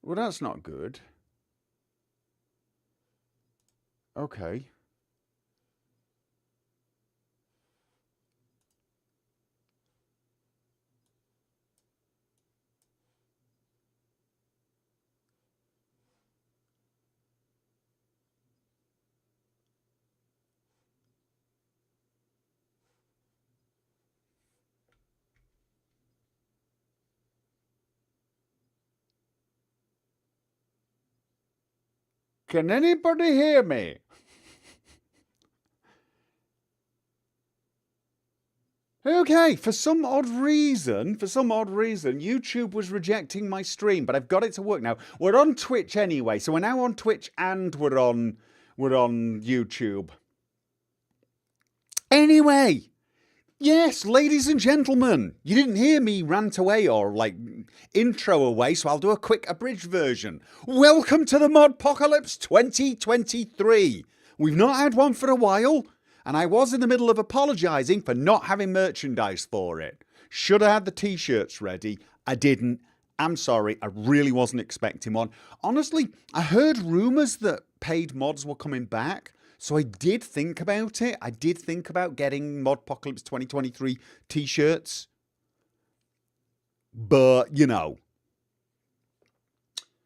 Well, that's not good. Okay. Can anybody hear me? Okay, for some odd reason, YouTube was rejecting my stream, but I've got it to work now. We're on Twitch anyway, so we're now on Twitch and we're on YouTube. Anyway, yes, ladies and gentlemen, you didn't hear me rant away or like intro away, so I'll do a quick abridged version. Welcome to the MODPOCALYPSE 2023. We've not had one for a while. And I was in the middle of apologising for not having merchandise for it. Should have had the t-shirts ready. I didn't. I'm sorry. I really wasn't expecting one. Honestly, I heard rumours that paid mods were coming back. So I did think about it. I did think about getting MODPOCALYPSE 2023 t-shirts. But, you know.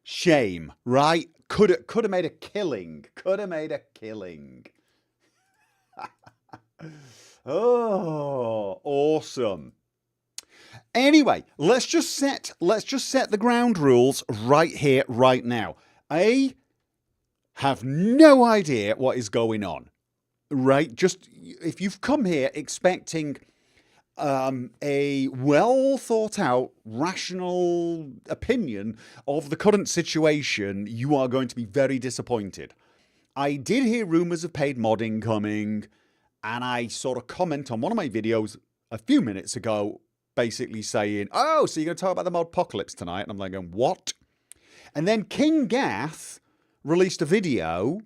Shame, right? Could have made a killing. Could have made a killing. Oh, awesome. Anyway, let's just set the ground rules right here, right now. I have no idea what is going on, right? Just if you've come here expecting a well thought out, rational opinion of the current situation, you are going to be very disappointed. I did hear rumors of paid modding coming. And I sort of comment on one of my videos a few minutes ago, basically saying, oh, so you're going to talk about the MODPOCALYPSE tonight? And I'm like, what? And then King Gath released a video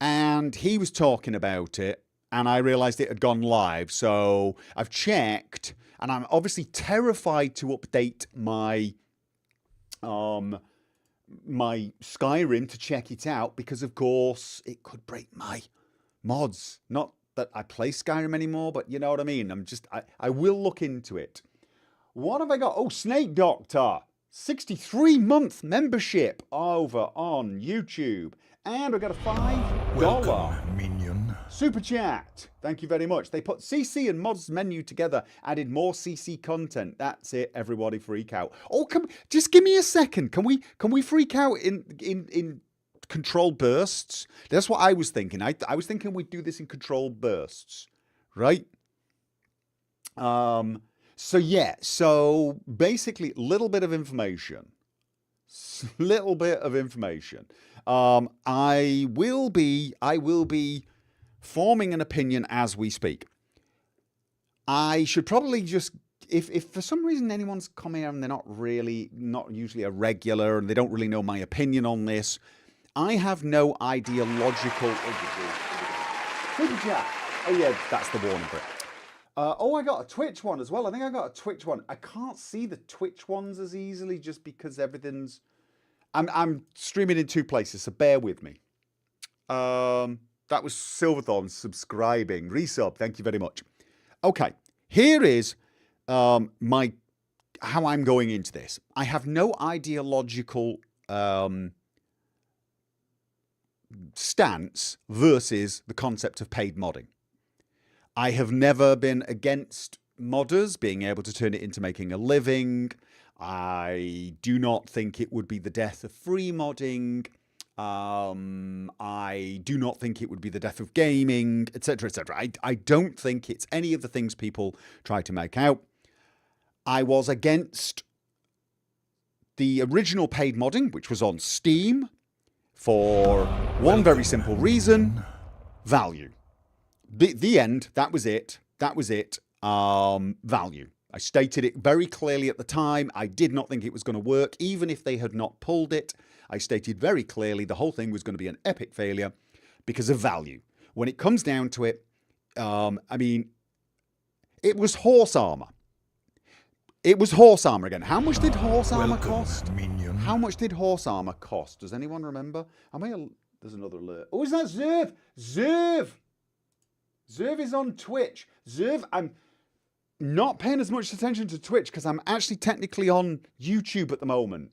and he was talking about it and I realized it had gone live. So I've checked and I'm obviously terrified to update my my Skyrim to check it out because, of course, it could break my mods. Not that I play Skyrim anymore, but you know what I mean. I will look into it. What have I got? Oh, Snake Doctor, 63-month membership over on YouTube, and we got a $5 Welcome, minion. super chat. Thank you very much. They put CC and mods menu together, added more CC content. That's it. Everybody freak out. Oh, just give me a second. Can we freak out in controlled bursts? That's what I was thinking. I was thinking we'd do this in controlled bursts, right? So yeah, so basically little bit of information. I will be forming an opinion as we speak. I should probably just, if for some reason anyone's come here and they're not usually a regular and they don't really know my opinion on this, I have no ideological... Oh yeah, that's the warning for it. Oh, I got a Twitch one as well. I think I got a Twitch one. I can't see the Twitch ones as easily just because everything's... I'm streaming in two places, so bear with me. That was Silverthorn subscribing. Resub, thank you very much. Okay, here is how I'm going into this. I have no ideological... stance versus the concept of paid modding. I have never been against modders being able to turn it into making a living. I do not think it would be the death of free modding. I do not think it would be the death of gaming, etc., etc. I don't think it's any of the things people try to make out. I was against the original paid modding, which was on Steam, for one very simple reason: value. The end. That was it. Value. I stated it very clearly at the time. I did not think it was going to work, even if they had not pulled it. I stated very clearly the whole thing was going to be an epic failure because of value. When it comes down to it, I mean, it was horse armor. It was horse armor again. How much did horse armor cost? Minion. How much did horse armor cost? Does anyone remember? There's another alert. Oh, is that Zerv? Zerv is on Twitch. Zerv, I'm not paying as much attention to Twitch because I'm actually technically on YouTube at the moment.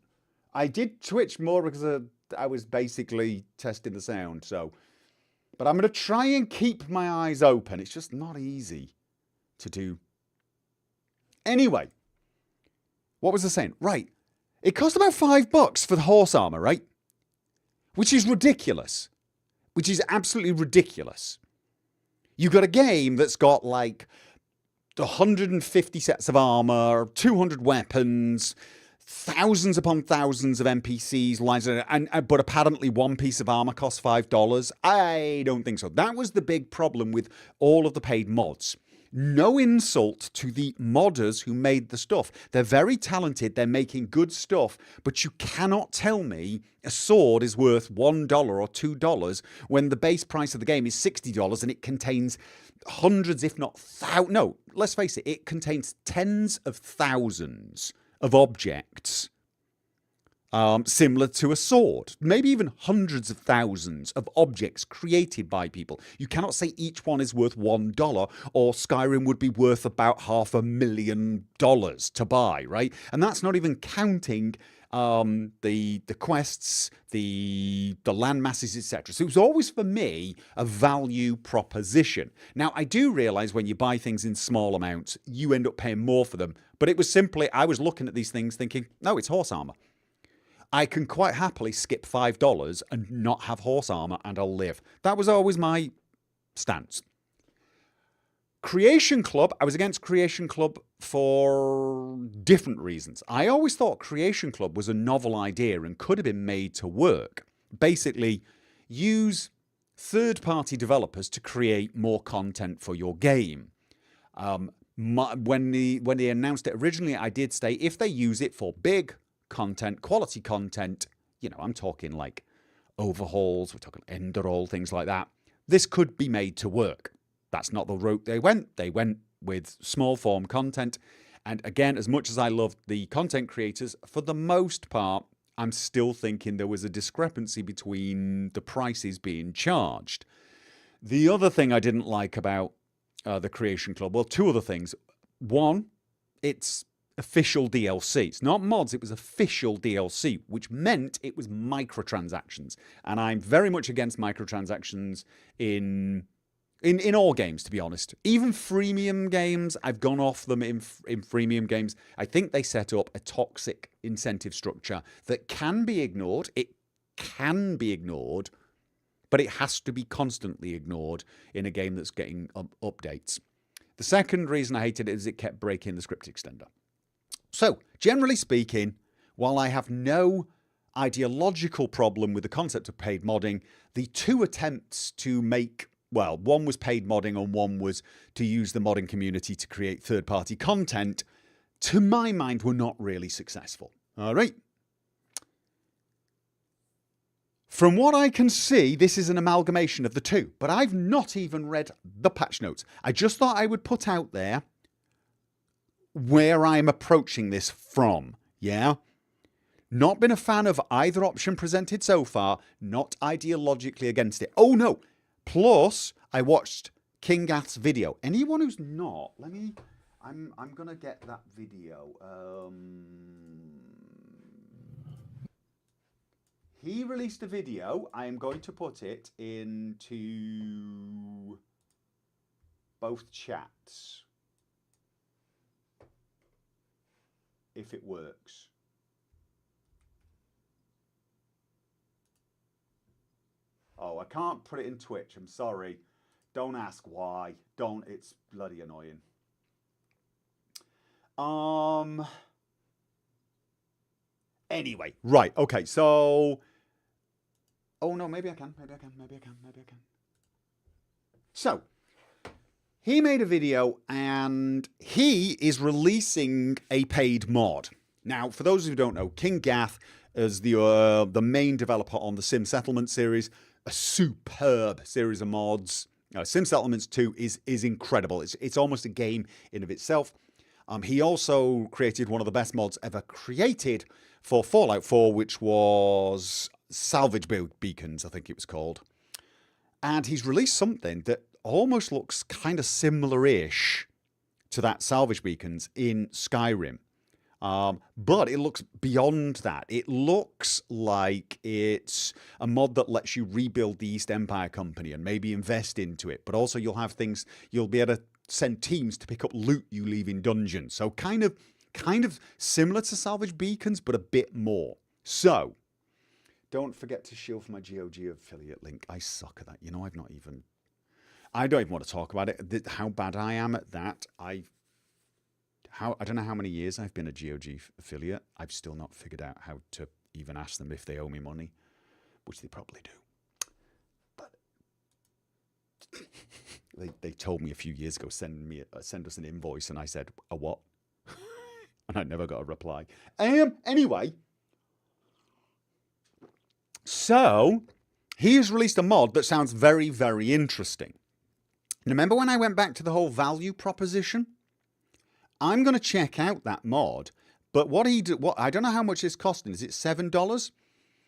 I did Twitch more because I was basically testing the sound. But I'm going to try and keep my eyes open. It's just not easy to do. Anyway, what was I saying? Right. It cost about $5 for the horse armor, right? Which is ridiculous. Which is absolutely ridiculous. You got a game that's got like 150 sets of armor, 200 weapons, thousands upon thousands of NPCs, lines, but apparently one piece of armor costs $5. I don't think so. That was the big problem with all of the paid mods. No insult to the modders who made the stuff. They're very talented. They're making good stuff. But you cannot tell me a sword is worth $1 or $2 when the base price of the game is $60 and it contains hundreds, if not thousands. No, let's face it. It contains tens of thousands of objects similar to a sword, maybe even hundreds of thousands of objects created by people. You cannot say each one is worth $1 or Skyrim would be worth about $500,000 to buy, right? And that's not even counting the quests, the land masses, etc. So it was always for me a value proposition. Now I do realize when you buy things in small amounts, you end up paying more for them. But it was simply I was looking at these things thinking, no, it's horse armor. I can quite happily skip $5 and not have horse armor and I'll live. That was always my stance. Creation Club, I was against Creation Club for different reasons. I always thought Creation Club was a novel idea and could have been made to work. Basically, use third-party developers to create more content for your game. When they announced it originally, I did say if they use it for big content, quality content, you know, I'm talking like overhauls, we're talking Enderall, things like that, this could be made to work. That's not the route they went. They went with small form content. And again, as much as I love the content creators, for the most part, I'm still thinking there was a discrepancy between the prices being charged. The other thing I didn't like about the Creation Club, well, two other things. One, it's official DLC. It's not mods, it was official DLC, which meant it was microtransactions. And I'm very much against microtransactions in all games, to be honest. Even freemium games, I've gone off them in freemium games. I think they set up a toxic incentive structure that can be ignored. It can be ignored, but it has to be constantly ignored in a game that's getting updates. The second reason I hated it is it kept breaking the script extender. So, generally speaking, while I have no ideological problem with the concept of paid modding, the two attempts to make, well, one was paid modding and one was to use the modding community to create third-party content, to my mind, were not really successful. All right. From what I can see, this is an amalgamation of the two, but I've not even read the patch notes. I just thought I would put out there where I'm approaching this from, yeah? Not been a fan of either option presented so far, not ideologically against it. Oh no, plus I watched King Gath's video. Anyone who's not, I'm gonna get that video. He released a video. I am going to put it into both chats. If it works. Oh, I can't put it in Twitch. I'm sorry. Don't ask why. Don't. It's bloody annoying. Anyway, right. Okay. So. Oh no. Maybe I can. So. He made a video and he is releasing a paid mod. Now, for those who don't know, King Gath is the main developer on the Sim Settlement series, a superb series of mods. Sim Settlements 2 is incredible. It's almost a game in of itself. He also created one of the best mods ever created for Fallout 4, which was Salvage Beacons, I think it was called. And he's released something that almost looks kind of similar-ish to that Salvage Beacons in Skyrim. But it looks beyond that. It looks like it's a mod that lets you rebuild the East Empire Company and maybe invest into it. But also you'll have things, you'll be able to send teams to pick up loot you leave in dungeons. So kind of similar to Salvage Beacons, but a bit more. So don't forget to shield for my GOG affiliate link. I suck at that. You know, I don't even want to talk about it. How bad I am at that. I don't know how many years I've been a GOG affiliate. I've still not figured out how to even ask them if they owe me money, which they probably do. But they told me a few years ago, send us an invoice, and I said, a what? And I never got a reply. Anyway, so he has released a mod that sounds very, very interesting. Remember when I went back to the whole value proposition? I'm going to check out that mod, but I don't know how much it's costing. Is it $7?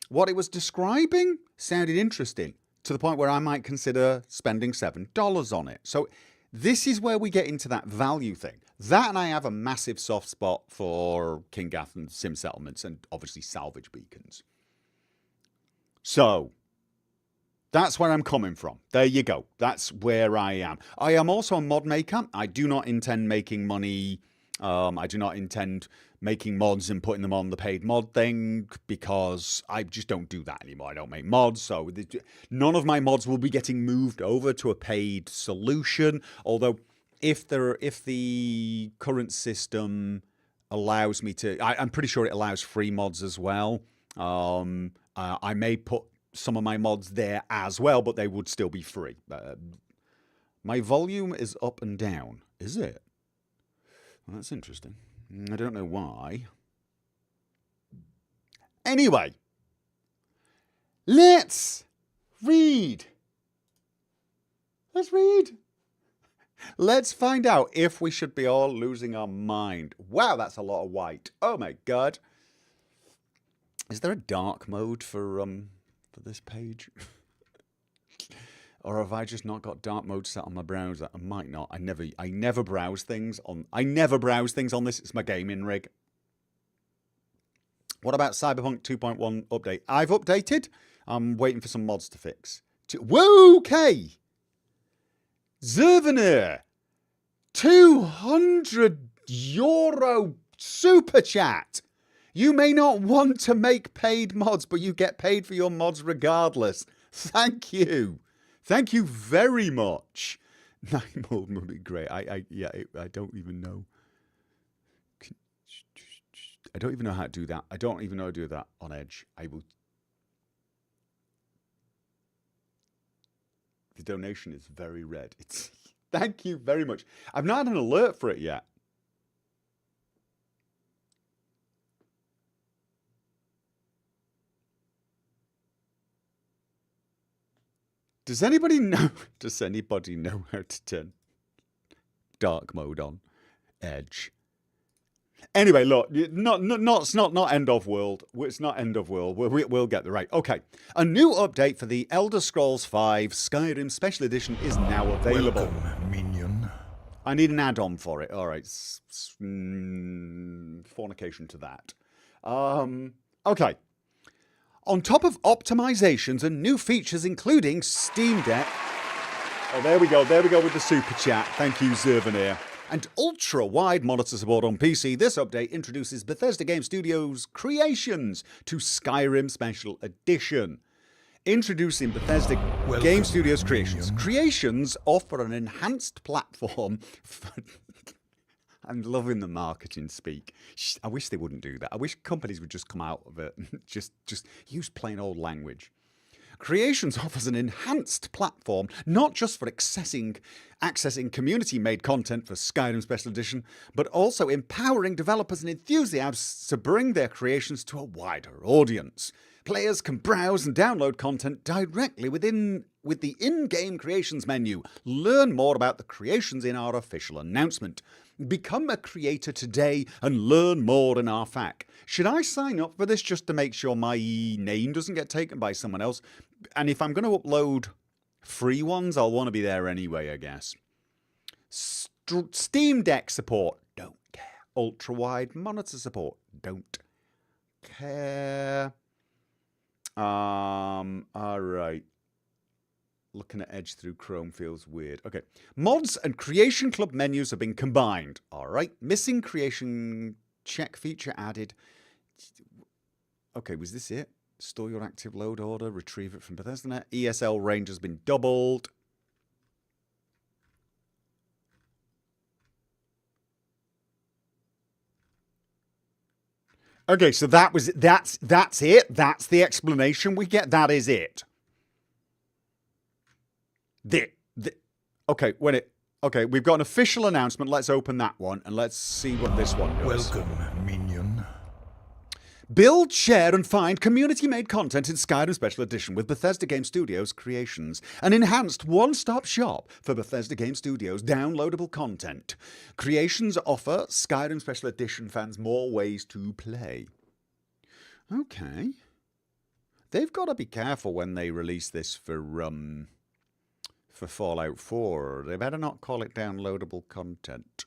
What it was describing sounded interesting to the point where I might consider spending $7 on it. So this is where we get into that value thing. That, and I have a massive soft spot for King Gath and Sim Settlements and obviously Salvage Beacons. So that's where I'm coming from. There you go. That's where I am. I am also a mod maker. I do not intend making money. I do not intend making mods and putting them on the paid mod thing because I just don't do that anymore. I don't make mods. So none of my mods will be getting moved over to a paid solution. Although if the current system allows me to, I'm pretty sure it allows free mods as well. I may put some of my mods there as well, but they would still be free. My volume is up and down. Is it? Well, that's interesting. I don't know why. Anyway, let's read. Let's read. Let's find out if we should be all losing our mind. Wow, that's a lot of white. Oh my God. Is there a dark mode for this page? Or have I just not got dark mode set on my browser? I might not. I never browse things on this. It's my gaming rig. What about Cyberpunk 2.1 update? I've updated. I'm waiting for some mods to fix. Whoa, okay. Zervaner, €200 super chat. You may not want to make paid mods, but you get paid for your mods regardless. Thank you. Thank you very much. Night mode would be great. I don't even know. I don't even know how to do that. I don't even know how to do that on Edge. I will. The donation is very red. Thank you very much. I've not had an alert for it yet. Does anybody know how to turn dark mode on Edge? Anyway, look, not end of world. It's not end of world. We'll get the right. Okay, a new update for the Elder Scrolls V Skyrim Special Edition is now available. Welcome, minion. I need an add-on for it. All right, fornication to that. Okay. On top of optimizations and new features, including Steam Deck. Oh, there we go with the super chat. Thank you, Zervaneer. And ultra-wide monitor support on PC, this update introduces Bethesda Game Studios' Creations to Skyrim Special Edition. Introducing Bethesda Game Studios Creations. Creations offer an enhanced platform for... I'm loving the marketing speak. I wish they wouldn't do that. I wish companies would just come out of it and just use plain old language. Creations offers an enhanced platform, not just for accessing community-made content for Skyrim Special Edition, but also empowering developers and enthusiasts to bring their creations to a wider audience. Players can browse and download content directly with the in-game creations menu. Learn more about the creations in our official announcement. Become a creator today and learn more in our FAQ. Should I sign up for this just to make sure my name doesn't get taken by someone else? And if I'm going to upload free ones, I'll want to be there anyway, I guess. Steam Deck support, don't care. Ultra-wide monitor support, don't care. All right. Looking at Edge through Chrome feels weird. Okay. Mods and Creation Club menus have been combined. All right. Missing creation check feature added. Okay, was this it? Store your active load order, retrieve it from Bethesda.net. ESL range has been doubled. Okay, so that's it. That's the explanation we get. That is it. Okay, we've got an official announcement. Let's open that one and let's see what this one does. Welcome, minion. Build, share, and find community-made content in Skyrim Special Edition with Bethesda Game Studios Creations, an enhanced one-stop shop for Bethesda Game Studios downloadable content. Creations offer Skyrim Special Edition fans more ways to play. Okay. They've got to be careful when they release this for Fallout 4. They better not call it downloadable content.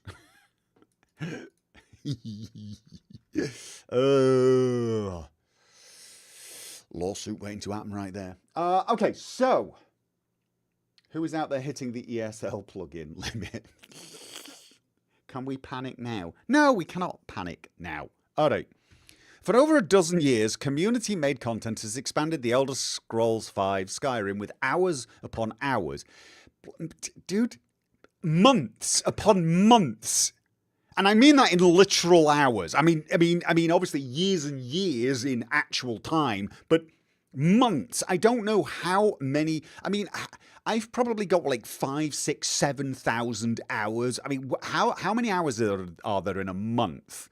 Lawsuit waiting to happen right there. Okay, so who is out there hitting the ESL plugin limit? Can we panic now? No, we cannot panic now. All right. For over a dozen years, community-made content has expanded the Elder Scrolls V Skyrim with hours upon hours. Dude, months upon months. And I mean that in literal hours. I mean, obviously years and years in actual time, but months. I don't know how many. I mean, I've probably got like 5, 6, 7,000 hours. I mean, how many hours are there in a month?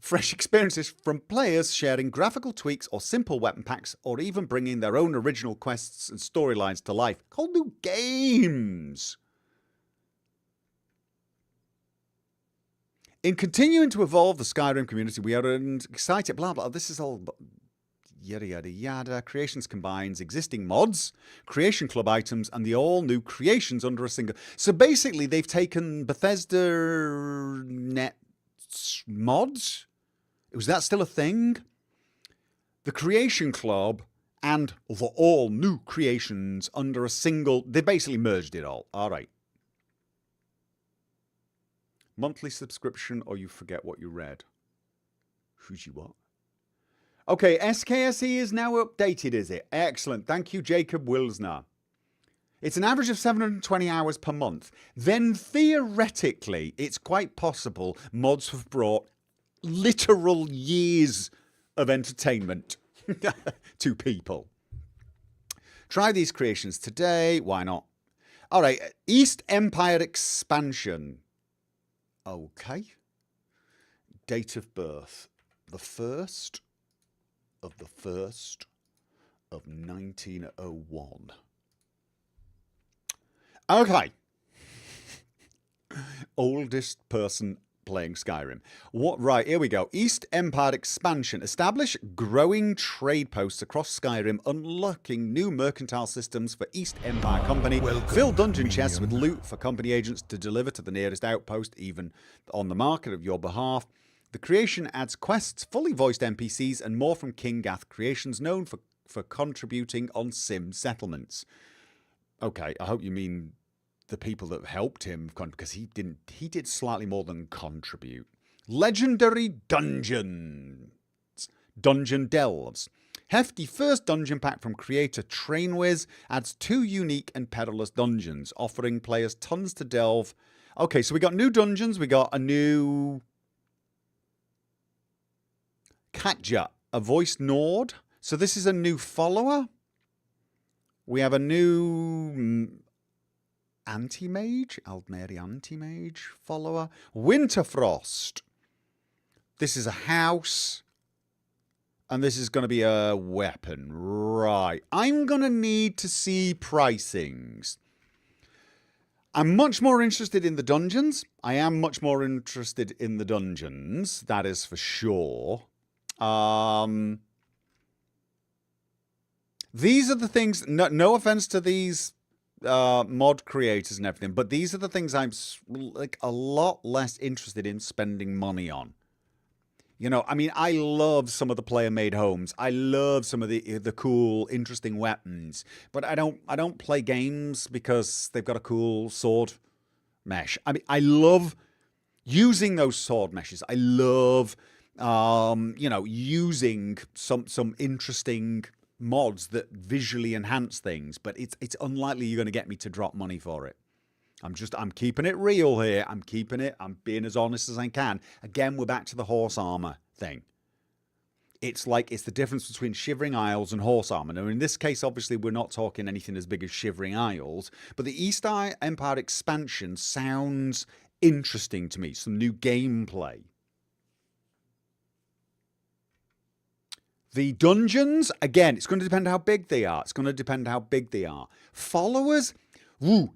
Fresh experiences from players sharing graphical tweaks or simple weapon packs, or even bringing their own original quests and storylines to life. Whole new games. In continuing to evolve the Skyrim community, we are excited, blah, blah, this is all yada, yada, yada. Creations combines existing mods, Creation Club items, and the all-new creations under a single... So basically, they've taken Bethesda.net mods. Was that still a thing? The Creation Club and the all-new creations under a single... They basically merged it all. All right. Monthly subscription, or you forget what you read. Who's you what? Okay, SKSE is now updated, is it? Excellent. Thank you, Jacob Wilsner. It's an average of 720 hours per month. Then theoretically, it's quite possible mods have brought literal years of entertainment to people. Try these creations today. Why not? All right, East Empire expansion. Okay. Date of birth. The 1st of the 1st of 1901. Okay. Oldest person playing Skyrim. What? Right, here we go. East Empire expansion. Establish growing trade posts across Skyrim, unlocking new mercantile systems for East Empire Company. Welcome, Fill dungeon minion. chests with loot for company agents to deliver to the nearest outpost, even on the market of your behalf. The creation adds quests, fully voiced NPCs, and more from King Gath Creations, known for contributing on sim settlements. Okay, I hope you mean the people that helped him, because he did slightly more than contribute. Legendary dungeons. Dungeon delves. Hefty first dungeon pack from creator Trainwiz adds 2 unique and perilous dungeons, offering players tons to delve. Okay, so we got new dungeons. We got a new Katja, a voiced Nord. So this is a new follower. We have a new Anti-Mage, Aldmeri Anti-Mage follower. Winterfrost. This is a house. And this is going to be a weapon. Right. I'm going to need to see pricings. I'm much more interested in the dungeons. I am much more interested in the dungeons. That is for sure. These are the things, no offense to these mod creators and everything, but these are the things I'm like a lot less interested in spending money on. You know, I mean, I love some of the player-made homes. I love some of the cool, interesting weapons. But I don't play games because they've got a cool sword mesh. I mean, I love using those sword meshes. I love, you know, using some interesting mods that visually enhance things. But it's unlikely you're going to get me to drop money for it. I'm keeping it real here. I'm being as honest as I can. Again, we're back to the horse armor thing. It's like, it's the difference between Shivering Isles and horse armor. Now, in this case, obviously, we're not talking anything as big as Shivering Isles, but the East Empire expansion sounds interesting to me. Some new gameplay. The dungeons, again, it's going to depend how big they are. Followers,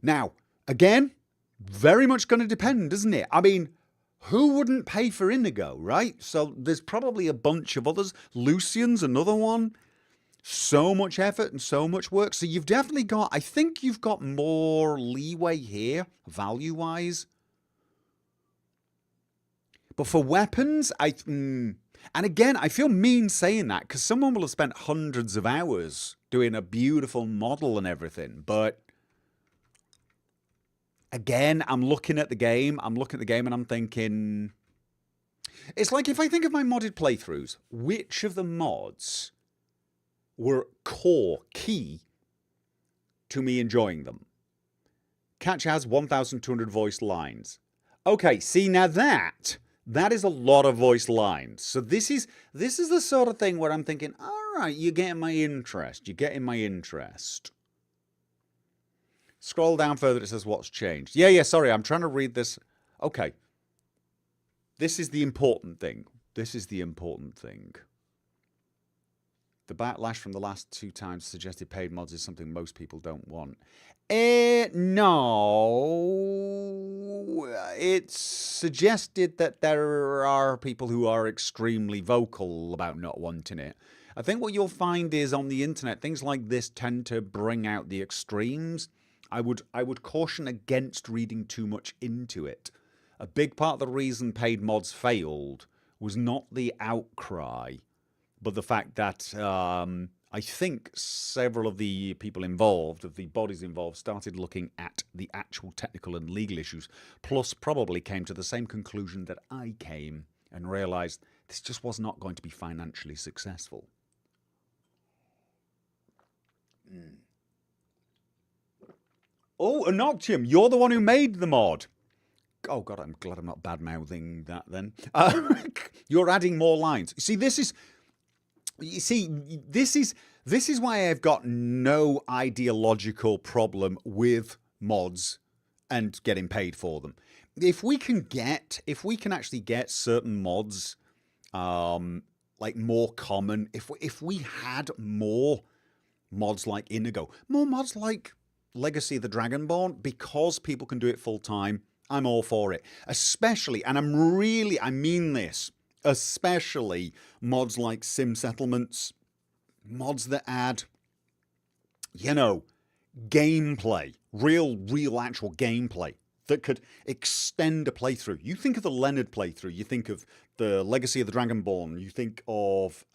now, again, very much going to depend, isn't it? I mean, who wouldn't pay for Inigo, right? So there's probably a bunch of others. Lucian's another one. So much effort and so much work. So you've definitely got, I think you've got more leeway here, value-wise. But for weapons, and again, I feel mean saying that because someone will have spent hundreds of hours doing a beautiful model and everything, but again, I'm looking at the game and I'm thinking, it's like if I think of my modded playthroughs, which of the mods were key to me enjoying them? Catch has 1,200 voice lines. Okay, see, now that is a lot of voice lines. So this is the sort of thing where I'm thinking, all right, you're getting my interest. Scroll down further, it says what's changed. Yeah, sorry, I'm trying to read this. Okay. This is the important thing. The backlash from the last 2 times suggested paid mods is something most people don't want. No. It's suggested that there are people who are extremely vocal about not wanting it. I think what you'll find is on the internet, things like this tend to bring out the extremes. I would caution against reading too much into it. A big part of the reason paid mods failed was not the outcry, but the fact that I think several of the people involved, of the bodies involved, started looking at the actual technical and legal issues, plus probably came to the same conclusion that I came and realized this just was not going to be financially successful. Oh, Anoctium, you're the one who made the mod. Oh, God, I'm glad I'm not bad-mouthing that then. You're adding more lines. See, this is why I've got no ideological problem with mods and getting paid for them. If we can actually get certain mods, like more common, if we had more mods like Inigo, more mods like Legacy of the Dragonborn, because people can do it full time, I'm all for it. Especially, and I mean this, especially mods like Sim Settlements, mods that add, you know, gameplay, real actual gameplay that could extend a playthrough. You think of the Leonard playthrough, you think of the Legacy of the Dragonborn, you think of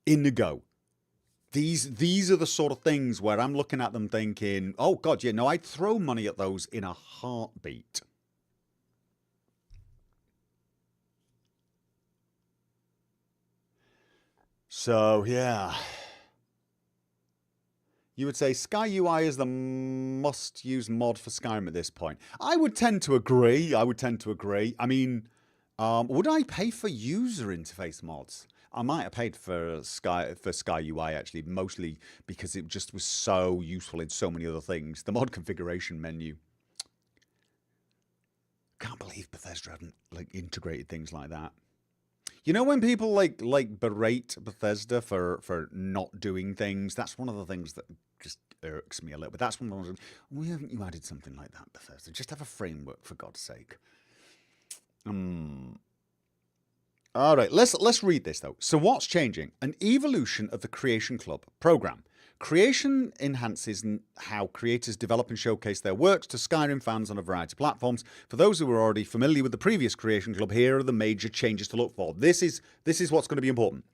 Inigo. These are the sort of things where I'm looking at them thinking, oh God, yeah, no, I'd throw money at those in a heartbeat. So, yeah. You would say Sky UI is the must-use mod for Skyrim at this point. I would tend to agree. I mean, would I pay for user interface mods? I might have paid for Sky UI actually, mostly because it just was so useful in so many other things. The mod configuration menu. Can't believe Bethesda hadn't like integrated things like that. You know when people like berate Bethesda for not doing things, that's one of the things that just irks me a little bit. That's one of the ones. Why haven't you added something like that, Bethesda? Just have a framework, for God's sake. All right, let's read this though. So what's changing? An evolution of the Creation Club program. Creation enhances how creators develop and showcase their works to Skyrim fans on a variety of platforms. For those who are already familiar with the previous Creation Club, here are the major changes to look for. This is what's going to be important.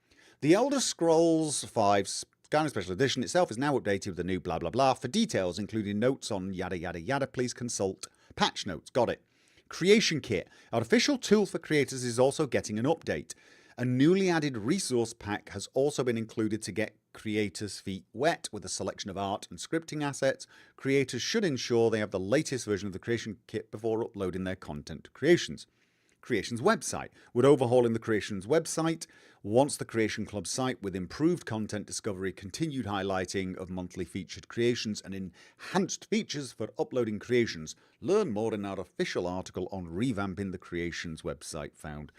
The Elder Scrolls V Skyrim Special Edition itself is now updated with the new blah blah blah. For details, including notes on yada yada yada, please consult patch notes. Got it. Creation Kit, our official tool for creators, is also getting an update. A newly added resource pack has also been included to get creators' feet wet with a selection of art and scripting assets. Creators should ensure they have the latest version of the Creation Kit before uploading their content to Creations. Creations website. We're overhauling the Creations website. Once the Creation Club site with improved content discovery, continued highlighting of monthly featured creations, and enhanced features for uploading creations. Learn more in our official article on revamping the Creations website found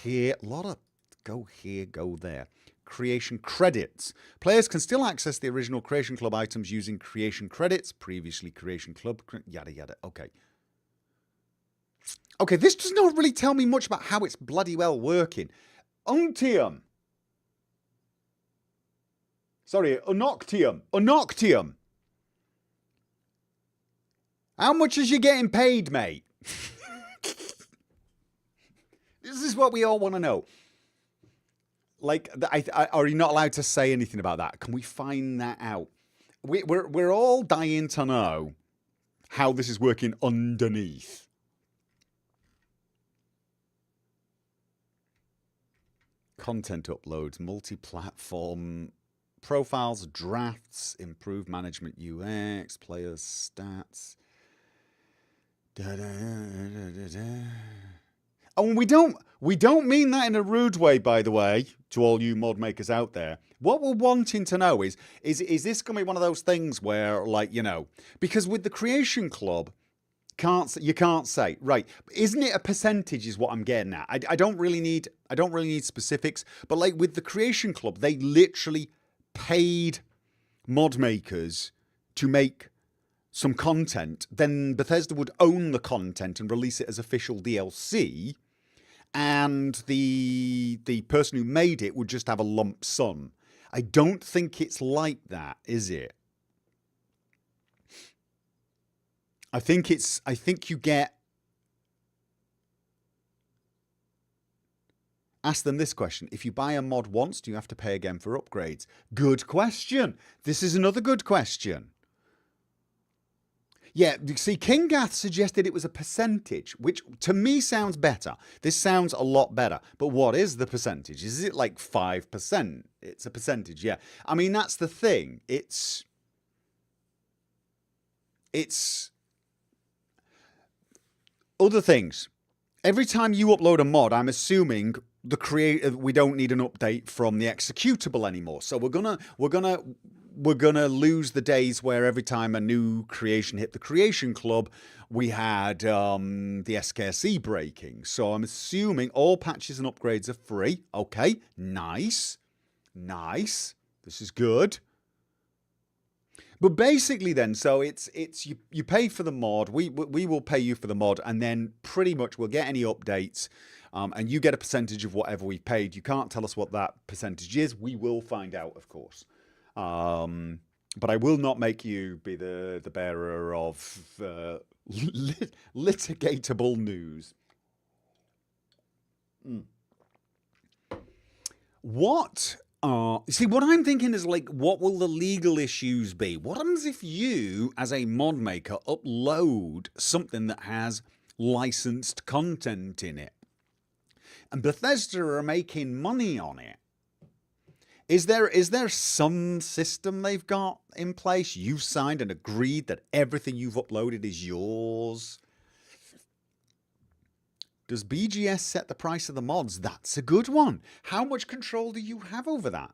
here. A lot of go here, go there. Creation credits. Players can still access the original Creation Club items using creation credits. Previously Creation Club, yada yada. Okay. Okay, this does not really tell me much about how it's bloody well working. Untium. Sorry, Unoctium. Unoctium. How much is you getting paid, mate? This is what we all want to know. Like, are you not allowed to say anything about that? Can we find that out? We're all dying to know how this is working underneath. Content uploads, multi-platform profiles, drafts, improved management UX, players' stats. Oh, and we don't mean that in a rude way, by the way, to all you mod makers out there. What we're wanting to know is this going to be one of those things where, like, you know, because with the Creation Club, you can't say, right, isn't it a percentage is what I'm getting at. I don't really need specifics, but like with the Creation Club, they literally paid mod makers to make some content. Then Bethesda would own the content and release it as official DLC, and the person who made it would just have a lump sum. I don't think it's like that, is it? I think you get. Ask them this question. If you buy a mod once, do you have to pay again for upgrades? Good question. This is another good question. Yeah, see, King Gath suggested it was a percentage, which to me sounds better. This sounds a lot better. But what is the percentage? Is it like 5%? It's a percentage, yeah. I mean, that's the thing. It's other things. Every time you upload a mod, I'm assuming we don't need an update from the executable anymore. So we're gonna lose the days where every time a new creation hit the Creation Club, we had the SKSE breaking. So I'm assuming all patches and upgrades are free. Okay, nice. This is good. But basically then, so it's you pay for the mod, we will pay you for the mod, and then pretty much we'll get any updates, and you get a percentage of whatever we paid. You can't tell us what that percentage is. We will find out, of course. But I will not make you be the bearer of litigatable news. What? See, what I'm thinking is, like, what will the legal issues be? What happens if you, as a mod maker, upload something that has licensed content in it? And Bethesda are making money on it. Is there some system they've got in place? You've signed and agreed that everything you've uploaded is yours? Does BGS set the price of the mods? That's a good one. How much control do you have over that?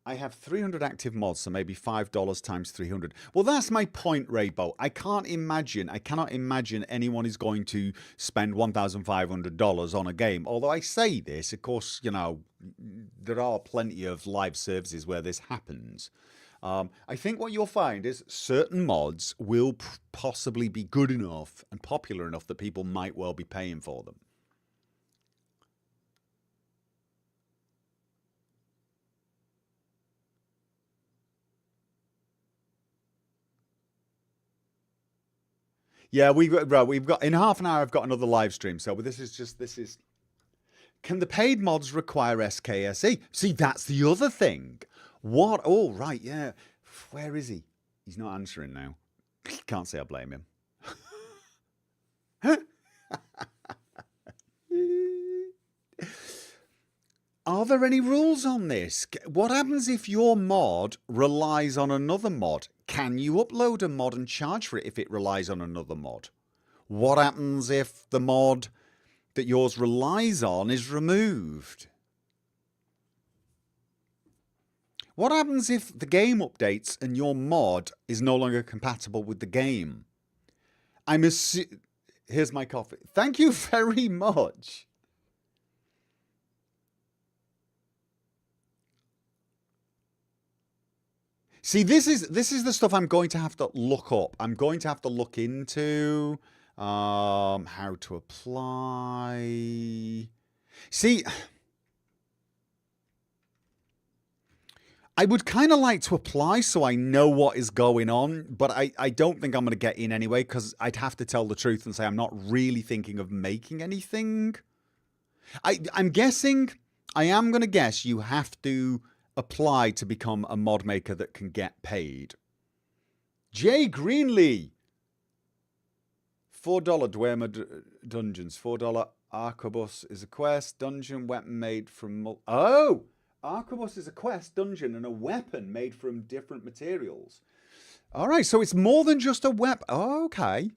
I have 300 active mods, so maybe $5 times 300. Well, that's my point, Rainbow. I cannot imagine anyone is going to spend $1,500 on a game. Although I say this, of course, you know, there are plenty of live services where this happens. I think what you'll find is certain mods will possibly be good enough and popular enough that people might well be paying for them. Yeah, we've got in half an hour. I've got another live stream. So this is. Can the paid mods require SKSE? See, that's the other thing. What? Oh, right, yeah. Where is he? He's not answering now. Can't say I blame him. Are there any rules on this? What happens if your mod relies on another mod? Can you upload a mod and charge for it if it relies on another mod? What happens if the mod that yours relies on is removed? What happens if the game updates and your mod is no longer compatible with the game? Here's my coffee. Thank you very much. See, this is the stuff I'm going to have to look up. I'm going to have to look into how to apply. See, I would kind of like to apply so I know what is going on, but I don't think I'm going to get in anyway because I'd have to tell the truth and say I'm not really thinking of making anything. I'm guessing, I am going to guess you have to apply to become a mod maker that can get paid. Jay Greenlee. $4 Dwemer Dungeons. $4 Arquebus is a quest. Dungeon weapon made from... Oh! Arquebus is a quest, dungeon, and a weapon made from different materials. Alright, so it's more than just a weapon. Oh, okay.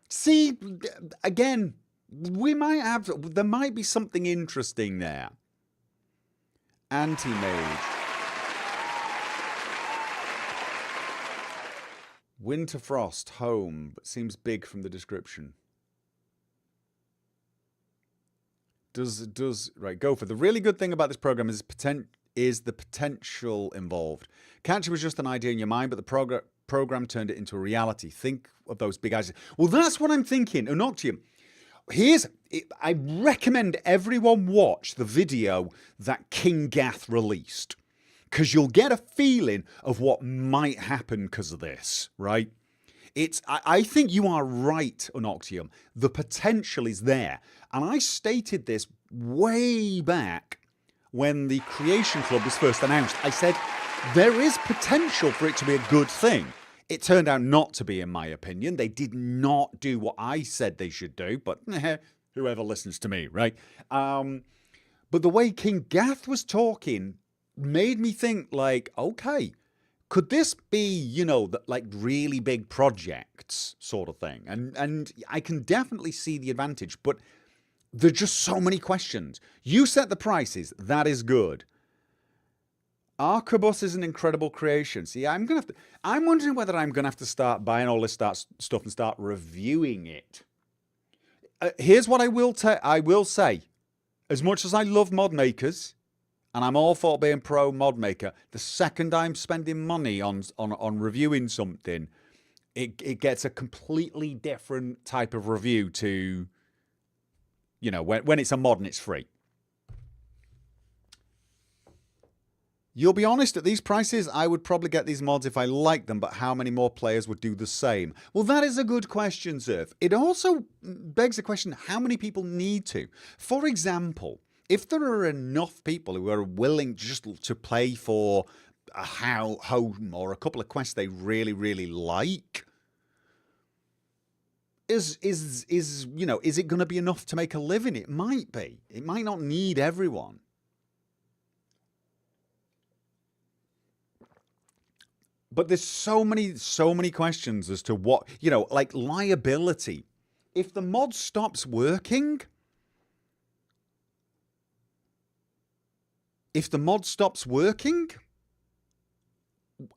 See, again, there might be something interesting there. Anti-mage. Winterfrost, home, but seems big from the description. Right, Gopher. The really good thing about this program is the potential involved. Catcher was just an idea in your mind, but the program turned it into a reality. Think of those big ideas. Well, that's what I'm thinking. Unoctium. I recommend everyone watch the video that King Gath released, because you'll get a feeling of what might happen because of this, right? I think you are right, Unoctium. The potential is there. And I stated this way back when the Creation Club was first announced. I said, there is potential for it to be a good thing. It turned out not to be, in my opinion. They did not do what I said they should do, but whoever listens to me, right? But the way King Gath was talking made me think, like, okay, could this be, you know, like really big projects sort of thing? And I can definitely see the advantage, but there's just so many questions. You set the prices. That is good. Arquebus is an incredible creation. See, I'm wondering whether I'm gonna have to start buying all this stuff and start reviewing it. Here's what I will say. As much as I love mod makers, and I'm all for being pro mod maker, the second I'm spending money on reviewing something, it gets a completely different type of review to, you know, when it's a mod and it's free. You'll be honest, at these prices, I would probably get these mods if I liked them, but how many more players would do the same? Well, that is a good question, Zerf. It also begs the question, how many people need to? For example, if there are enough people who are willing just to play for a home or a couple of quests they really, really like, is it going to be enough to make a living? It might be. It might not need everyone. But there's so many questions as to what, you know, like liability. If the mod stops working,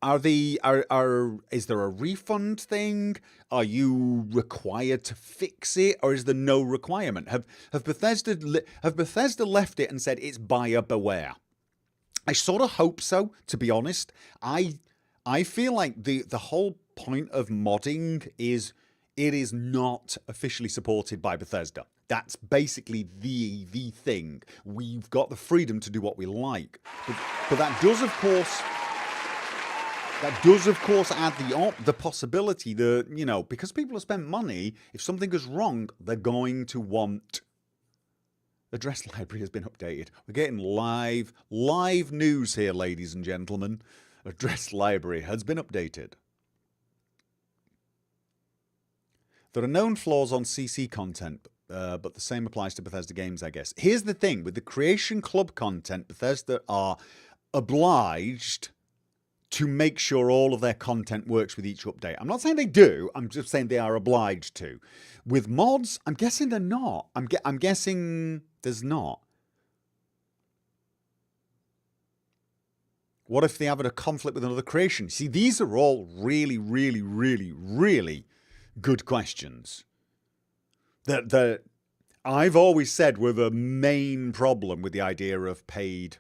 is there a refund thing? Are you required to fix it, or is there no requirement? Have Bethesda left it and said it's buyer beware? I sort of hope so, to be honest. I feel like the whole point of modding is it is not officially supported by Bethesda. That's basically the thing. We've got the freedom to do what we like, but that does of course add the possibility that, you know, because people have spent money, if something goes wrong, they're going to want. Address library has been updated. We're getting live news here, ladies and gentlemen. Address library has been updated. There are known flaws on CC content, but the same applies to Bethesda games, I guess. Here's the thing. With the Creation Club content, Bethesda are obliged to make sure all of their content works with each update. I'm not saying they do. I'm just saying they are obliged to. With mods, I'm guessing they're not. I'm guessing there's not. What if they have a conflict with another creation? See, these are all really, really, really, really good questions that I've always said were the main problem with the idea of paid.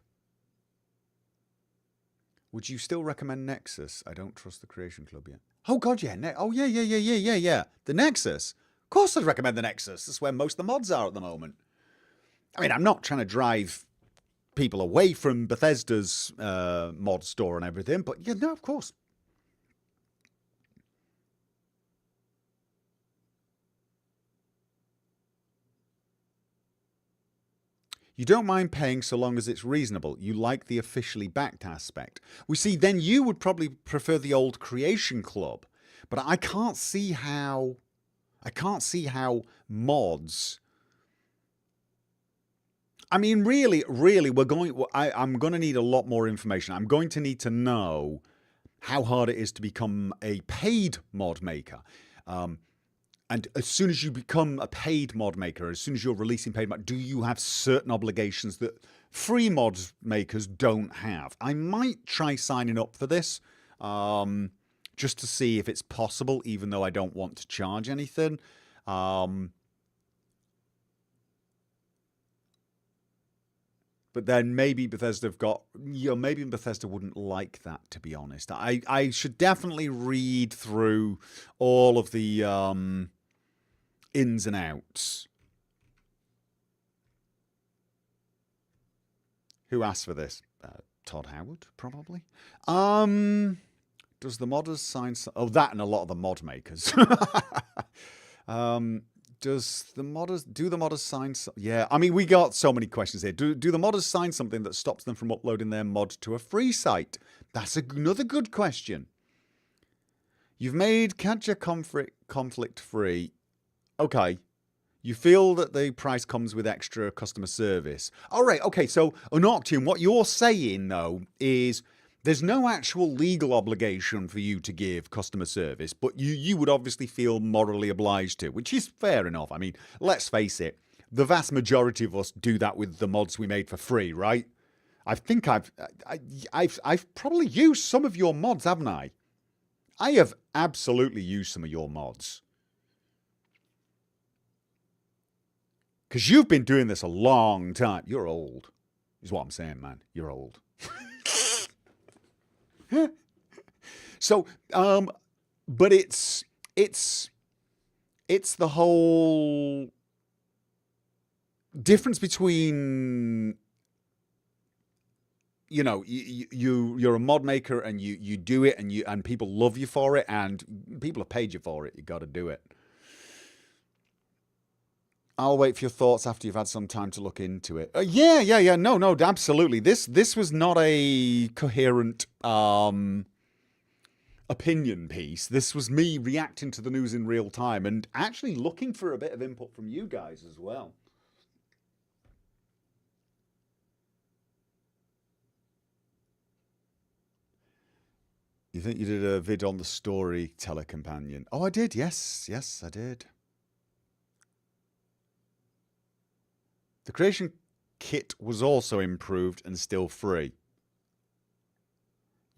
Would you still recommend Nexus? I don't trust the Creation Club yet. Oh God, yeah. Yeah. The Nexus. Of course I'd recommend the Nexus. That's where most of the mods are at the moment. I mean, I'm not trying to drive people away from Bethesda's mod store and everything, but yeah, no, of course. You don't mind paying so long as it's reasonable. You like the officially backed aspect. We see, then you would probably prefer the old Creation Club, but I can't see how mods. I mean, really, I'm going to need a lot more information. I'm going to need to know how hard it is to become a paid mod maker. And as soon as you become a paid mod maker, as soon as you're releasing paid mod, do you have certain obligations that free mod makers don't have? I might try signing up for this just to see if it's possible, even though I don't want to charge anything. But then maybe Bethesda maybe Bethesda wouldn't like that, to be honest. I should definitely read through all of the ins and outs. Who asked for this? Todd Howard, probably. Does the modders sign? Oh, that and a lot of the mod makers. Do the modders sign? Yeah, I mean, we got so many questions here. Do the modders sign something that stops them from uploading their mod to a free site? That's another good question. You've made Catcher conflict free. Okay. You feel that the price comes with extra customer service. All right, okay, so Noctium, what you're saying, though, is there's no actual legal obligation for you to give customer service, but you would obviously feel morally obliged to, which is fair enough. I mean, let's face it, the vast majority of us do that with the mods we made for free, right? I think I've probably used some of your mods, haven't I? I have absolutely used some of your mods. Because you've been doing this a long time. You're old, is what I'm saying, man. You're old. So, but it's the whole difference between, you know, you're a mod maker and you do it and people love you for it and people have paid you for it. You got to do it. I'll wait for your thoughts after you've had some time to look into it. Yeah. No, absolutely. This was not a coherent opinion piece. This was me reacting to the news in real time and actually looking for a bit of input from you guys as well. You think you did a vid on the Storyteller Companion? Oh, I did. Yes, I did. The creation kit was also improved and still free.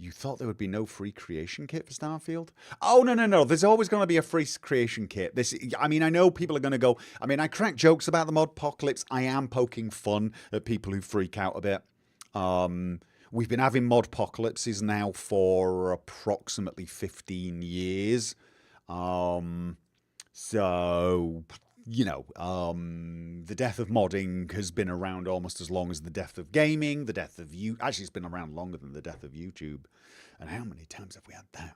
You thought there would be no free creation kit for Starfield? Oh, no. There's always going to be a free creation kit. I mean, I know people are going to go... I mean, I crack jokes about the MODPOCALYPSE. I am poking fun at people who freak out a bit. We've been having MODPOCALYPSEs now for approximately 15 years. So... You know, the death of modding has been around almost as long as the death of gaming, the death of you. Actually, it's been around longer than the death of YouTube. And how many times have we had that?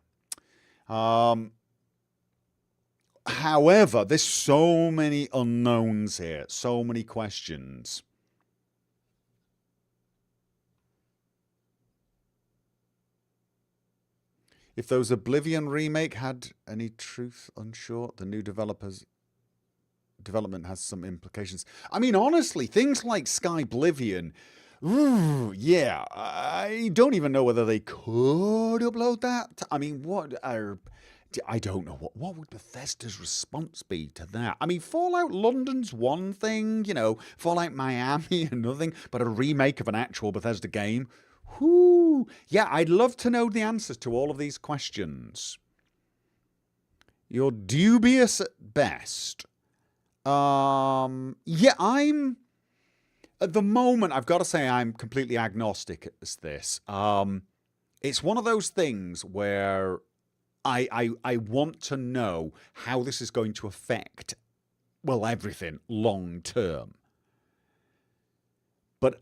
However, there's so many unknowns here, so many questions. If those Oblivion remake had any truth unsure, the new development has some implications. I mean, honestly, things like Skyblivion, yeah, I don't even know whether they could upload that. I mean, I don't know. What would Bethesda's response be to that? I mean, Fallout London's one thing, you know, Fallout Miami another thing, but a remake of an actual Bethesda game? Whoo! Yeah, I'd love to know the answers to all of these questions. You're dubious at best. Yeah, at the moment, I've got to say I'm completely agnostic as this. It's one of those things where I want to know how this is going to affect, well, everything long term. But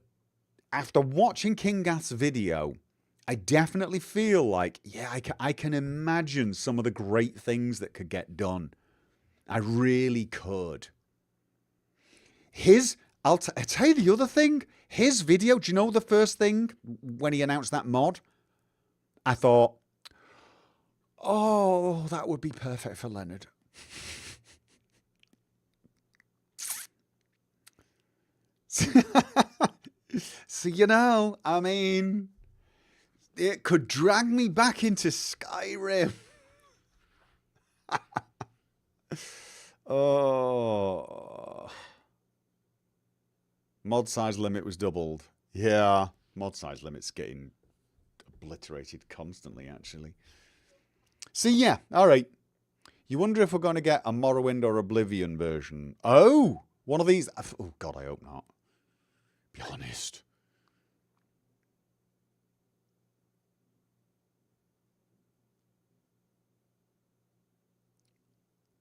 after watching King Gath's video, I definitely feel like, yeah, I can imagine some of the great things that could get done. I really could. I'll tell you the other thing. His video, do you know the first thing when he announced that mod? I thought, oh, that would be perfect for Leonard. So, you know, I mean, it could drag me back into Skyrim. Oh. Mod size limit was doubled. Yeah, mod size limit's getting obliterated constantly, actually. So, yeah, all right. You wonder if we're going to get a Morrowind or Oblivion version. Oh, one of these. Oh, God, I hope not. Be honest.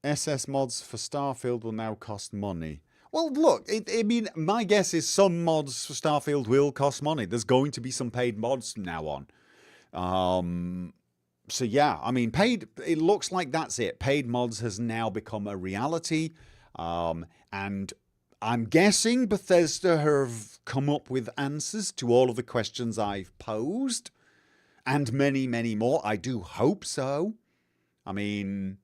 SS mods for Starfield will now cost money. Well, look, I mean, my guess is some mods for Starfield will cost money. There's going to be some paid mods from now on. So, yeah, I mean, it looks like that's it. Paid mods has now become a reality. And I'm guessing Bethesda have come up with answers to all of the questions I've posed. And many, many more. I do hope so. I mean...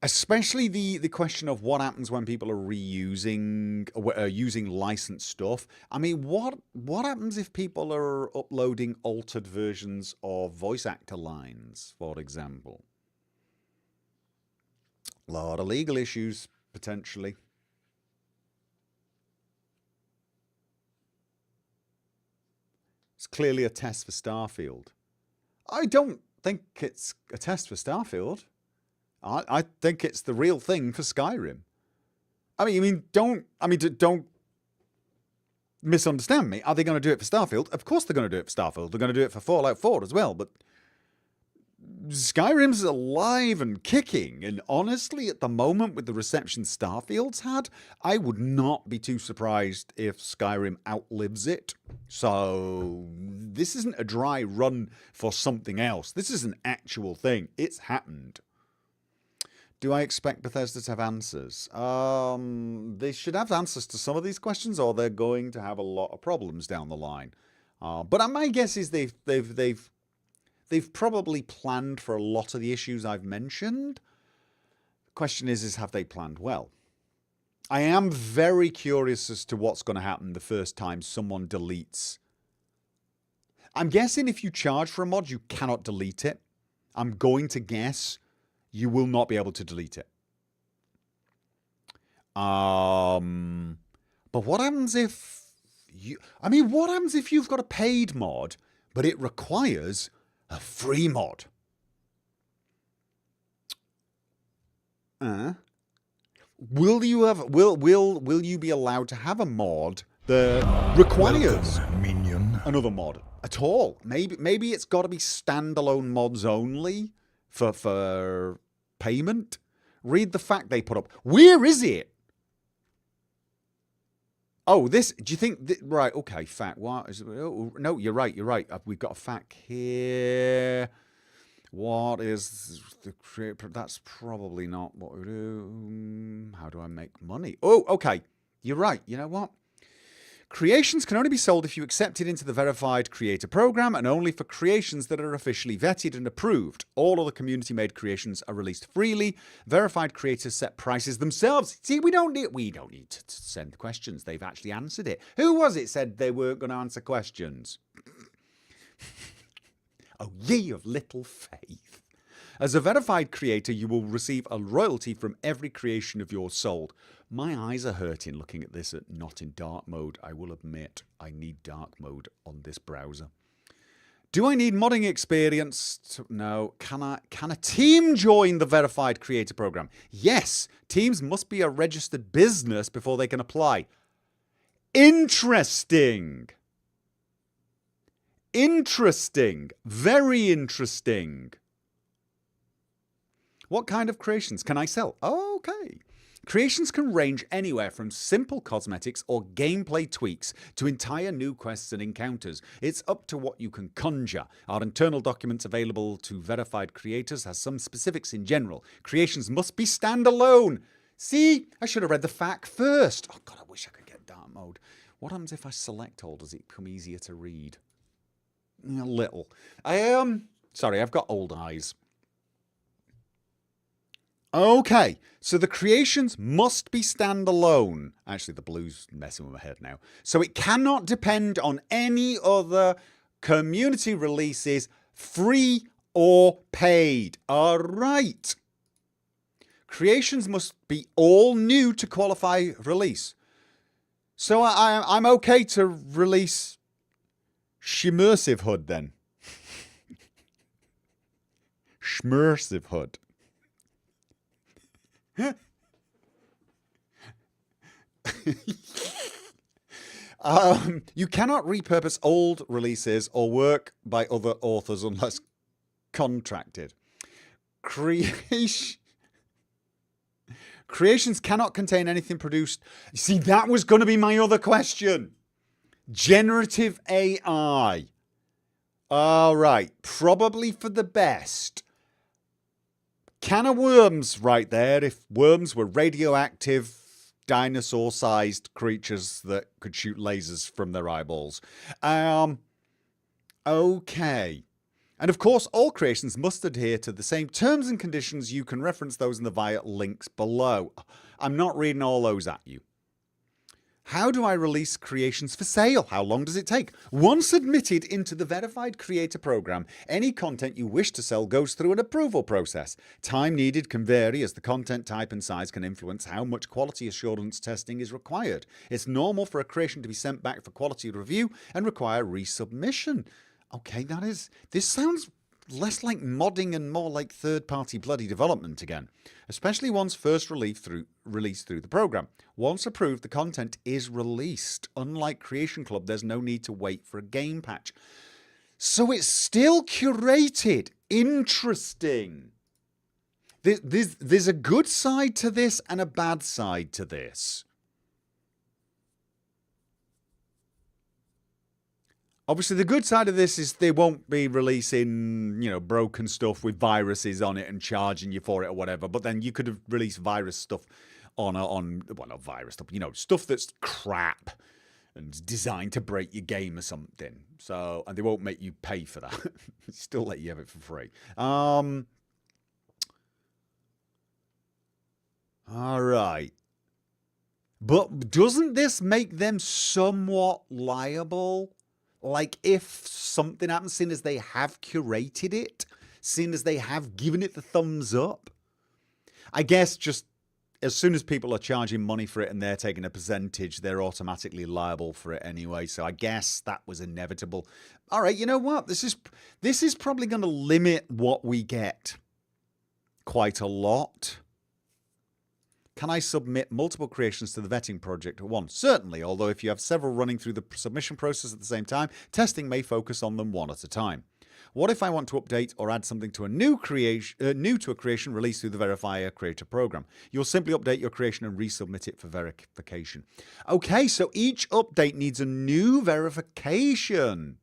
Especially the question of what happens when people are reusing, using licensed stuff. I mean, what happens if people are uploading altered versions of voice actor lines, for example? A lot of legal issues, potentially. It's clearly a test for Starfield. I don't think it's a test for Starfield. I think it's the real thing for Skyrim. Don't misunderstand me. Are they going to do it for Starfield? Of course they're going to do it for Starfield. They're going to do it for Fallout 4 as well. But Skyrim's alive and kicking. And honestly, at the moment, with the reception Starfield's had, I would not be too surprised if Skyrim outlives it. So this isn't a dry run for something else. This is an actual thing. It's happened. Do I expect Bethesda to have answers? They should have answers to some of these questions, or they're going to have a lot of problems down the line. But my guess is they've probably planned for a lot of the issues I've mentioned. The question is have they planned well? I am very curious as to what's going to happen the first time someone deletes. I'm guessing if you charge for a mod, you cannot delete it. I'm going to guess you will not be able to delete it. But what happens if what happens if you've got a paid mod, but it requires A free mod. Will you be allowed to have a mod that requires another mod at all? Maybe it's got to be standalone mods only for payment. Read the fact they put up. Where is it? Oh, this. Do you think? Right. Okay. Fact. What is? Oh, no, you're right. You're right. We've got a fact here. What is the create? That's probably not what we do. How do I make money? Oh, okay. You're right. You know what? Creations can only be sold if you accept it into the verified creator program, and only for creations that are officially vetted and approved. All other community-made creations are released freely. Verified creators set prices themselves. See, we don't need to send questions. They've actually answered it. Who was it said they weren't going to answer questions? Oh, ye of little faith. As a verified creator, you will receive a royalty from every creation of yours sold. My eyes are hurting looking at this not in dark mode. I will admit I need dark mode on this browser. Do I need modding experience? No. Can a team join the verified creator program? Yes. Teams must be a registered business before they can apply. Interesting. Interesting. Very interesting. What kind of creations can I sell? Okay. Creations can range anywhere from simple cosmetics or gameplay tweaks to entire new quests and encounters. It's up to what you can conjure. Our internal documents available to verified creators has some specifics in general. Creations must be standalone. See, I should have read the fact first. Oh God, I wish I could get dark mode. What happens if I select all? Does it become easier to read? A little. Sorry, I've got old eyes. Okay, so the creations must be standalone. Actually, the blue's messing with my head now. So it cannot depend on any other community releases, free or paid. All right. Creations must be all new to qualify release. So I'm okay to release Shimmersive Hood then. Shmersive Hood. You cannot repurpose old releases or work by other authors unless contracted. Creations cannot contain anything produced. See, that was going to be my other question. Generative AI. All right, probably for the best. Can of worms right there if worms were radioactive, dinosaur-sized creatures that could shoot lasers from their eyeballs. Okay. And of course, all creations must adhere to the same terms and conditions. You can reference those in the via links below. I'm not reading all those at you. How do I release creations for sale? How long does it take? Once admitted into the verified creator program, any content you wish to sell goes through an approval process. Time needed can vary as the content type and size can influence how much quality assurance testing is required. It's normal for a creation to be sent back for quality review and require resubmission. Okay, this sounds less like modding and more like third-party bloody development again, especially once first released through the program. Once approved, the content is released. Unlike Creation Club, there's no need to wait for a game patch. So it's still curated. Interesting. There's a good side to this and a bad side to this. Obviously, the good side of this is they won't be releasing, broken stuff with viruses on it and charging you for it or whatever. But then you could have released virus stuff not virus stuff, stuff that's crap and designed to break your game or something. So, and they won't make you pay for that. Still let you have it for free. All right. But doesn't this make them somewhat liable? Like if something happens, seeing as they have curated it, seeing as they have given it the thumbs up. I guess just as soon as people are charging money for it and they're taking a percentage, they're automatically liable for it anyway. So I guess that was inevitable. All right, you know what? This is probably going to limit what we get quite a lot. Can I submit multiple creations to the vetting project at once? Certainly, although if you have several running through the submission process at the same time, testing may focus on them one at a time. What if I want to update or add something to a new to a creation released through the Verifier Creator program? You'll simply update your creation and resubmit it for verification. Okay, so each update needs a new verification.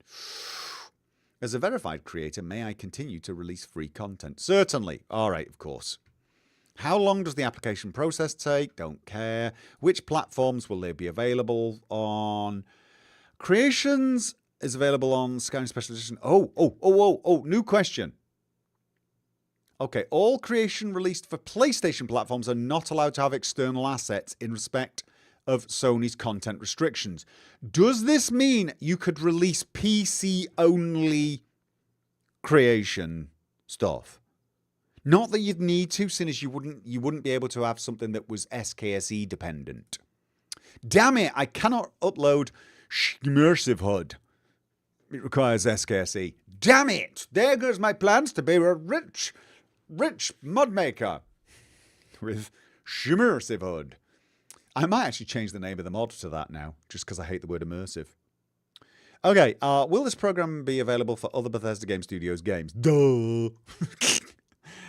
As a verified creator, may I continue to release free content? Certainly. All right, of course. How long does the application process take? Don't care. Which platforms will they be available on? Creations is available on Skyrim Special Edition. Oh, new question. Okay, all creation released for PlayStation platforms are not allowed to have external assets in respect of Sony's content restrictions. Does this mean you could release PC-only creation stuff? Not that you'd need to, since as you wouldn't be able to have something that was SKSE dependent. Damn it, I cannot upload Immersive HUD. It requires SKSE. Damn it! There goes my plans to be a rich mod maker with Immersive HUD. I might actually change the name of the mod to that now, just because I hate the word immersive. Okay, will this program be available for other Bethesda Game Studios games? Duh!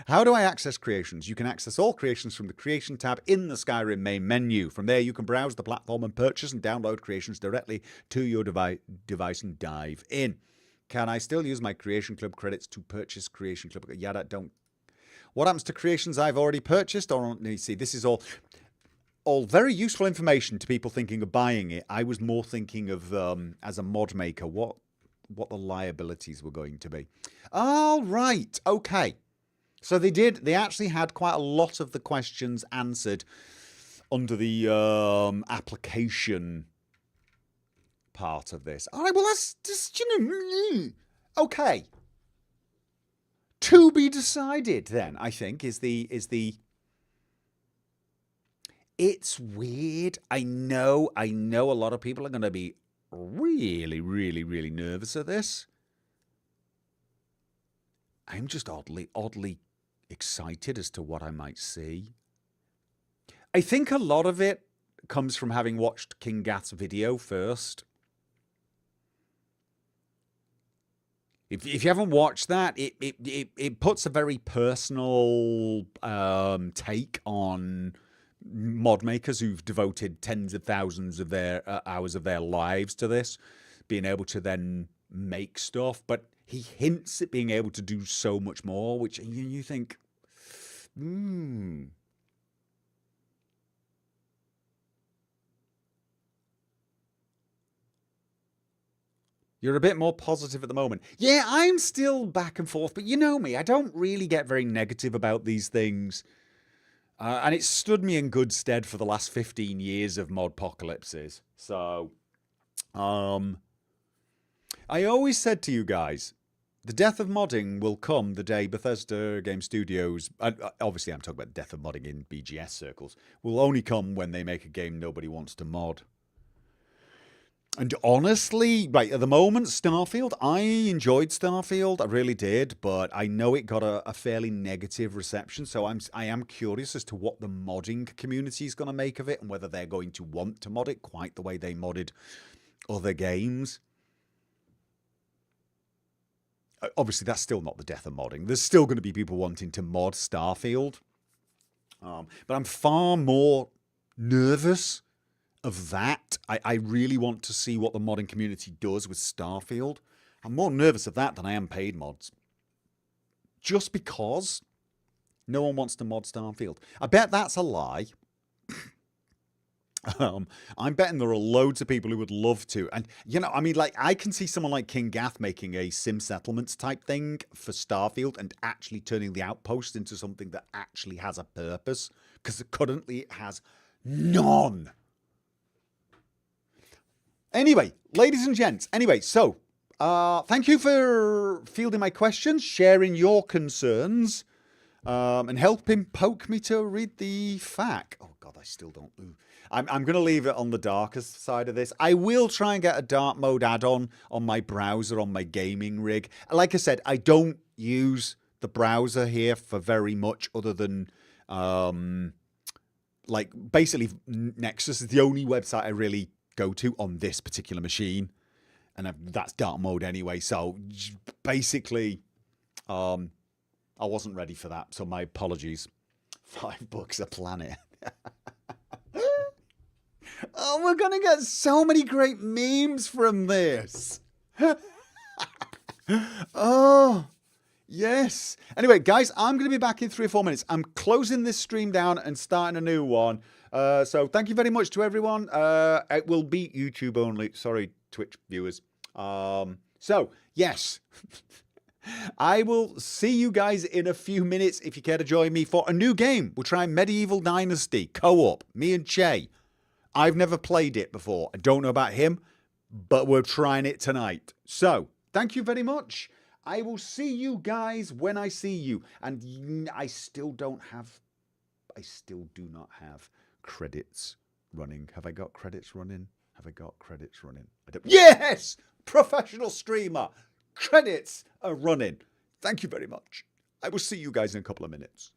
How do I access creations? You can access all creations from the Creation tab in the Skyrim main menu. From there, you can browse the platform and purchase and download creations directly to your device and dive in. Can I still use my Creation Club credits to purchase Creation Club? Yeah, that don't. What happens to creations I've already purchased? Or let me see. This is all very useful information to people thinking of buying it. I was more thinking of as a mod maker what the liabilities were going to be. All right. Okay. So they actually had quite a lot of the questions answered under the application part of this. All right, well, that's just, okay. To be decided then, I think, is the it's weird. I know a lot of people are going to be really, really, really nervous at this. I'm just oddly excited as to what I might see. I think a lot of it comes from having watched King Gath's video first. If you haven't watched that, it puts a very personal take on mod makers who've devoted tens of thousands of their hours of their lives to this, being able to then make stuff, but he hints at being able to do so much more, which you think, You're a bit more positive at the moment. Yeah, I'm still back and forth, but you know me, I don't really get very negative about these things. And it stood me in good stead for the last 15 years of MODPOCALYPSEs. So, I always said to you guys, the death of modding will come the day Bethesda Game Studios, obviously I'm talking about the death of modding in BGS circles, will only come when they make a game nobody wants to mod. And honestly, right at the moment, Starfield, I enjoyed Starfield, I really did, but I know it got a fairly negative reception, so I am curious as to what the modding community is going to make of it, and whether they're going to want to mod it quite the way they modded other games. Obviously, that's still not the death of modding. There's still going to be people wanting to mod Starfield, but I'm far more nervous of that. I really want to see what the modding community does with Starfield. I'm more nervous of that than I am paid mods. Just because no one wants to mod Starfield. I bet that's a lie. I'm betting there are loads of people who would love to. And, I mean, like, I can see someone like King Gath making a sim settlements type thing for Starfield and actually turning the outpost into something that actually has a purpose. Because currently it has none. Anyway, ladies and gents, so thank you for fielding my questions, sharing your concerns. and help him poke me to read the FAQ. Oh God, I still don't. I'm going to leave it on the darkest side of this. I will try and get a dark mode add-on on my browser, on my gaming rig. Like I said, I don't use the browser here for very much other than, like, basically Nexus is the only website I really go to on this particular machine. And that's dark mode anyway. So basically, I wasn't ready for that. So my apologies. $5 a planet. Oh, we're going to get so many great memes from this. Oh, yes. Anyway, guys, I'm going to be back in 3 or 4 minutes. I'm closing this stream down and starting a new one. So thank you very much to everyone. It will be YouTube only. Sorry, Twitch viewers. So, yes. I will see you guys in a few minutes if you care to join me for a new game. We're trying Medieval Dynasty co-op, me and Che. I've never played it before. I don't know about him, but we're trying it tonight. So, thank you very much. I will see you guys when I see you. And I still do not have credits running. Have I got credits running? I don't. Yes! Professional streamer. Credits are running. Thank you very much. I will see you guys in a couple of minutes.